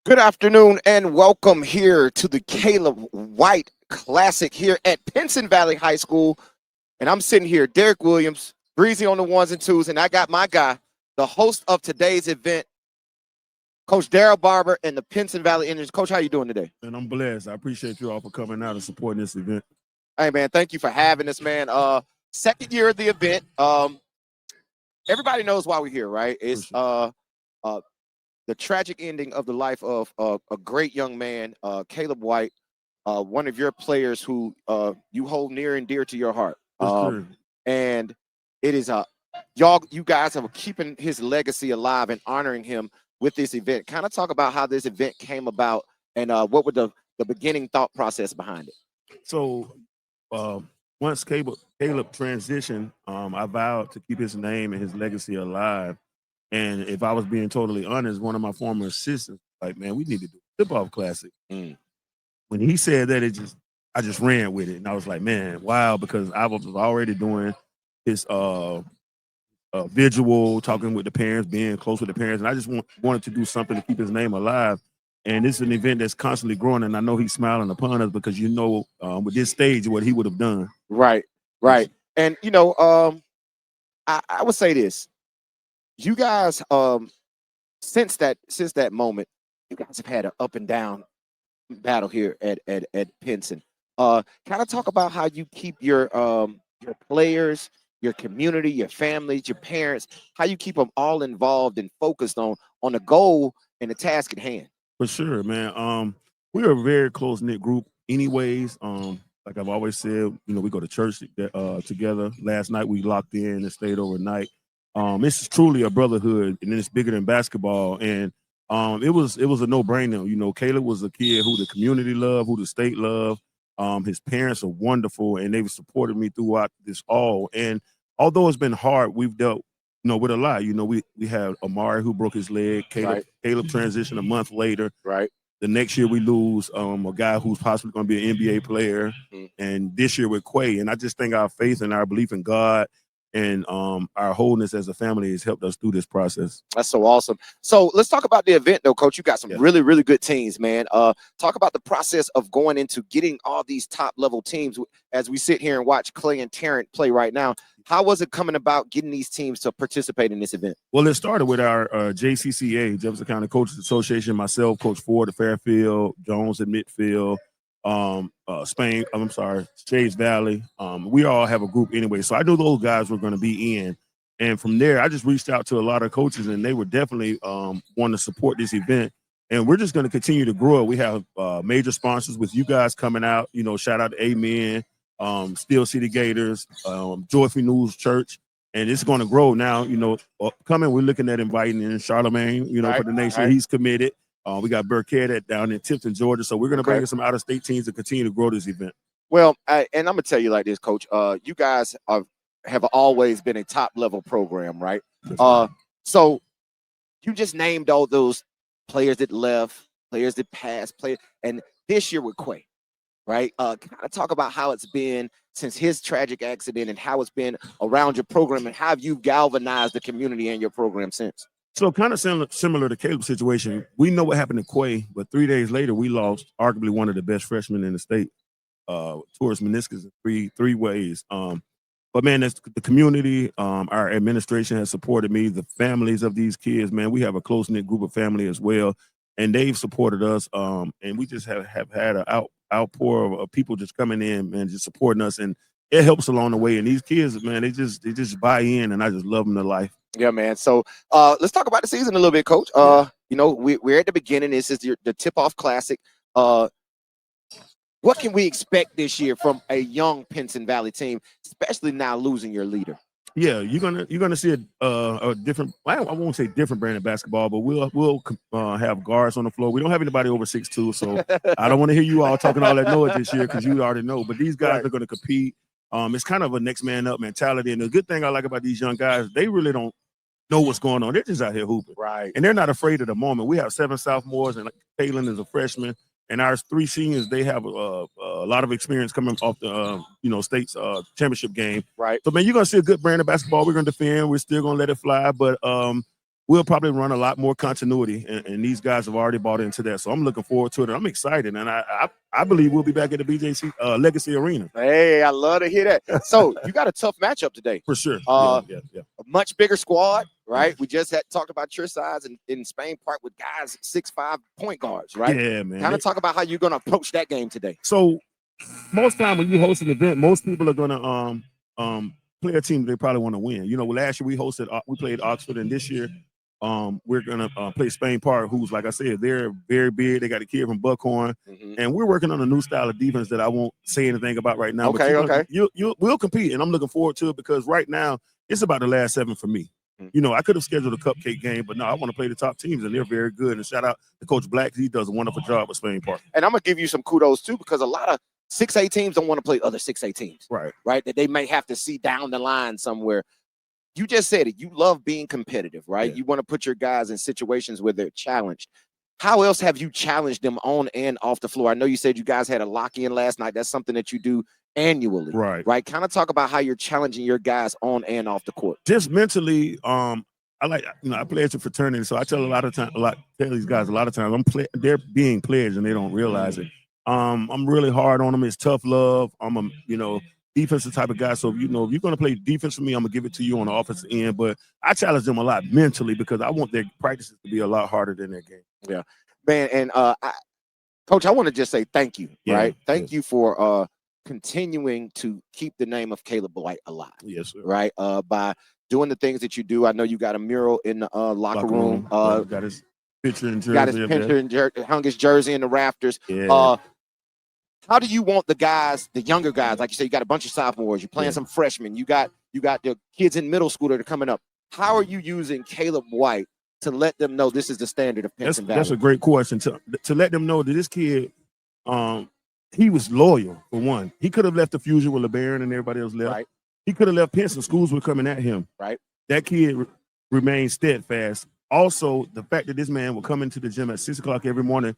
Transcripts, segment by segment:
Good afternoon and welcome here to the Caleb White Classic here at Pinson Valley High School. And I'm sitting here, Derek Williams, Breezy on the ones and twos, and I got my guy, the host of today's event, Coach Darrell Barber and the Pinson Valley Indians. Coach, how you doing today? And I'm blessed. I appreciate you all for coming out and supporting this event. Hey, man, thank you for having us, man. Second year of the event. Everybody knows why we're here, right? It's the tragic ending of the life of a great young man, Caleb White, one of your players who you hold near and dear to your heart. Sure. And it is you guys are keeping his legacy alive and honoring him with this event. Kind of talk about how this event came about and what was the beginning thought process behind it. So once Caleb transitioned, I vowed to keep his name and his legacy alive. And if I was being totally honest, one of my former assistants, like, man, we need to do a tip-off classic. When he said that, I just ran with it. And I was like, man, wow, because I was already doing his visual, talking with the parents, being close with the parents. And I just wanted to do something to keep his name alive. And this is an event that's constantly growing. And I know he's smiling upon us because, with this stage, what he would have done. Right. And, I would say this. You guys, since that moment, you guys have had an up and down battle here at Pinson. Kind of talk about how you keep your players, your community, your families, your parents, how you keep them all involved and focused on the goal and the task at hand. For sure, man. We're a very close knit group, anyways. Like I've always said, we go to church together. Last night we locked in and stayed overnight. This is truly a brotherhood, and it's bigger than basketball. And it was a no-brainer. Caleb was a kid who the community loved, who the state loved. His parents are wonderful, and they've supported me throughout this all. And although it's been hard, we've dealt, with a lot. We had Amari who broke his leg. Caleb transitioned a month later. Right. The next year we lose a guy who's possibly going to be an NBA player, and this year with Quay. And I just think our faith and our belief in God and our wholeness as a family has helped us through this process. That's so awesome. So let's talk about the event, though, Coach. You got some really, really good teams, man. Talk about the process of going into getting all these top-level teams as we sit here and watch Clay and Tarrant play right now. How was it coming about getting these teams to participate in this event? Well, it started with our JCCA, Jefferson County Coaches Association, myself, Coach Ford at Fairfield, Jones at Midfield, Shades Valley. We all have a group anyway. So I knew those guys were going to be in. And from there, I just reached out to a lot of coaches, and they were definitely wanting to support this event. And we're just going to continue to grow. We have major sponsors with you guys coming out. Shout out to Amen, Steel City Gators, Joyful News Church. And it's going to grow now. Coming, we're looking at inviting in Charlemagne, for the nation. Right. He's committed. We got Burkett down in Tipton, Georgia. So we're going to bring in some out-of-state teams to continue to grow this event. Well, and I'm going to tell you like this, Coach. You guys have always been a top-level program, right? So you just named all those players that left, players that passed, and this year with Quay, right? Kind of talk about how it's been since his tragic accident and how it's been around your program and how you've galvanized the community and your program since. So kind of similar to Caleb's situation, we know what happened to Quay, but 3 days later, we lost arguably one of the best freshmen in the state, towards meniscus in three ways. But, man, that's the community. Our administration has supported me, the families of these kids. Man, we have a close-knit group of family as well, and they've supported us. And we just have had an outpour of people just coming in and just supporting us, and it helps along the way. And these kids, man, they just buy in, and I just love them to life. Yeah, man. So let's talk about the season a little bit, Coach. We're at the beginning. This is the tip-off classic. What can we expect this year from a young Pinson Valley team, especially now losing your leader? Yeah, you're gonna see a different. I won't say different brand of basketball, but we'll have guards on the floor. We don't have anybody over 6'2", so I don't want to hear you all talking all that noise this year because you already know. But these guys are going to compete. It's kind of a next man up mentality, and the good thing I like about these young guys, they really don't know what's going on. They're just out here hooping, right? And they're not afraid of the moment. We have 7 sophomores, and Kaylin is a freshman. And our 3 seniors, they have a lot of experience coming off the, state's championship game. Right. So, man, you're going to see a good brand of basketball. We're going to defend. We're still going to let it fly. But we'll probably run a lot more continuity, and these guys have already bought into that. So I'm looking forward to it. I'm excited, and I believe we'll be back at the BJC Legacy Arena. Hey, I love to hear that. So you got a tough matchup today. For sure. Yeah. A much bigger squad, right? We just had talked about your size in Spain Park with guys 6'5" point guards, right? Yeah, man. Kind of talk about how you're going to approach that game today. So most time when you host an event, most people are going to play a team they probably want to win. You know, last year we played Oxford, and this year we're gonna play Spain Park, who's, like I said, they're very big. They got a kid from Buckhorn, and we're working on a new style of defense that I won't say anything about right now. Okay, We'll compete, and I'm looking forward to it because right now it's about the last 7 for me. You know, I could have scheduled a cupcake game, but no, I want to play the top teams, and they're very good. And shout out to Coach Black; he does a wonderful job with Spain Park. And I'm gonna give you some kudos too, because a lot of 6A teams don't want to play other 6A teams, right? That they may have to see down the line somewhere. You just said it. You love being competitive, right? You want to put your guys in situations where they're challenged. How else have you challenged them on and off the floor? I know you said you guys had a lock-in last night. That's something that you do annually, right? Kind of talk about how you're challenging your guys on and off the court. Just mentally, I play at a fraternity, so I tell these guys a lot of times they're being players and they don't realize it. I'm really hard on them. It's tough love. I'm a defensive type of guy. So if you're going to play defense for me, I'm gonna give it to you on the offensive end. But I challenge them a lot mentally because I want their practices to be a lot harder than their game. Yeah, man. And Coach, I want to just say thank you. Right, thank you for continuing to keep the name of Caleb White alive. Yes, sir. Right, by doing the things that you do. I know you got a mural in the locker room. Got his picture and jersey. Got his picture and hung his jersey in the rafters. Yeah. How do you want the guys, the younger guys, like you say, you got a bunch of sophomores, you're playing some freshmen, you got the kids in middle school that are coming up. How are you using Caleb White to let them know this is the standard of Pinson Valley? That's a great question. To let them know that this kid, he was loyal, for one. He could have left the Fusion with LeBaron and everybody else left. Right. He could have left Pinson. Schools were coming at him. Right. That kid remained steadfast. Also, the fact that this man would come into the gym at 6 o'clock every morning,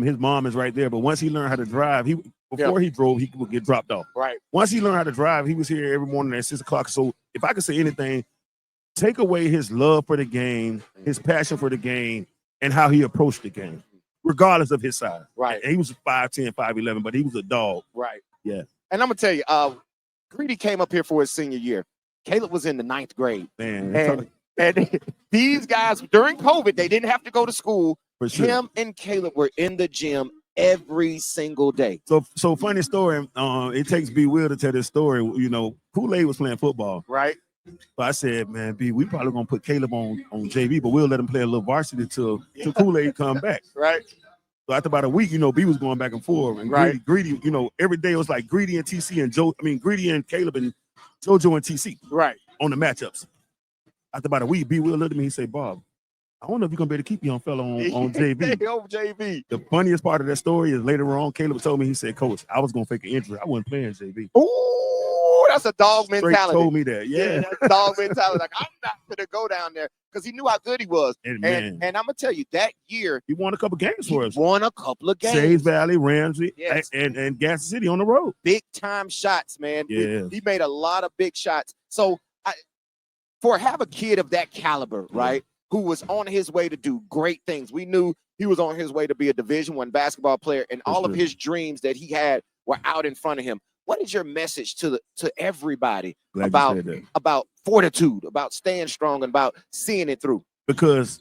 his mom is right there. But once he learned how to drive, before he drove, he would get dropped off. Right. Once he learned how to drive, he was here every morning at 6 o'clock. So if I could say anything, take away his love for the game, his passion for the game, and how he approached the game, regardless of his size. Right. And he was 5'10", 5'11", but he was a dog. Right. Yeah. And I'm gonna tell you, Greedy came up here for his senior year. Caleb was in the 9th grade. Man. And these guys, during COVID, they didn't have to go to school. For sure. Him and Caleb were in the gym every single day. So funny story. It takes B Will to tell this story. You know, Kool-Aid was playing football. Right. So I said, man, B, we probably gonna put Caleb on JV, but we'll let him play a little varsity till Kool-Aid come back. Right. So after about a week, B was going back and forth. And Greedy, every day it was like Greedy and TC and Greedy and Caleb and JoJo and TC. Right. On the matchups. After about a week, B Will looked at me, he said, Bob, I don't know if you're gonna be able to keep young fella on JV. On JV. The funniest part of that story is later on, Caleb told me, he said, Coach, I was gonna fake an injury. I wasn't playing JV. Ooh, that's a dog mentality. Straight told me that. Yeah, that's dog mentality. Like, I'm not gonna go down there because he knew how good he was. And I'm gonna tell you, that year he won a couple games for us. Won a couple of games. Shays Valley, Ramsey, and Gas City on the road. Big time shots, man. Yeah. He made a lot of big shots. So have a kid of that caliber, right? Who was on his way to do great things. We knew he was on his way to be a Division I basketball player, and all of his dreams that he had were out in front of him. What is your message to everybody about fortitude, about staying strong, and about seeing it through? Because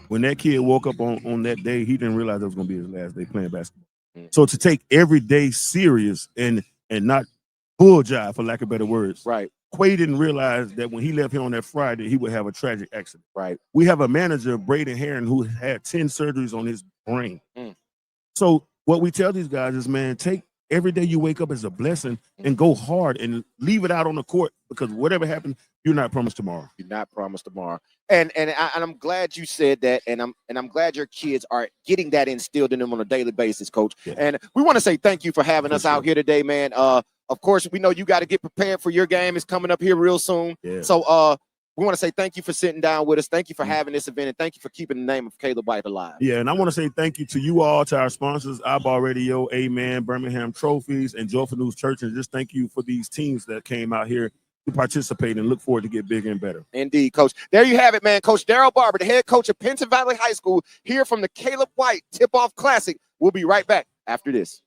when that kid woke up on that day, he didn't realize it was going to be his last day playing basketball. So to take every day serious and not bull jive, for lack of better words. Right. Quay didn't realize that when he left here on that Friday, he would have a tragic accident. Right. We have a manager, Braden Herron, who had 10 surgeries on his brain. So what we tell these guys is, man, take every day you wake up as a blessing and go hard and leave it out on the court, because whatever happens, you're not promised tomorrow. You're not promised tomorrow. And I'm glad you said that, and I'm glad your kids are getting that instilled in them on a daily basis, Coach. Yeah. And we want to say thank you for having us out here today, man. Of course, we know you got to get prepared for your game. It's coming up here real soon. Yeah. So we want to say thank you for sitting down with us. Thank you for having this event, and thank you for keeping the name of Caleb White alive. Yeah, and I want to say thank you to you all, to our sponsors, Eyeball Radio, Amen, Birmingham Trophies, and Joyful News Church. And just thank you for these teams that came out here to participate and look forward to get bigger and better. Indeed, Coach. There you have it, man. Coach Darrell Barber, the head coach of Pinson Valley High School, here from the Caleb White Tip-Off Classic. We'll be right back after this.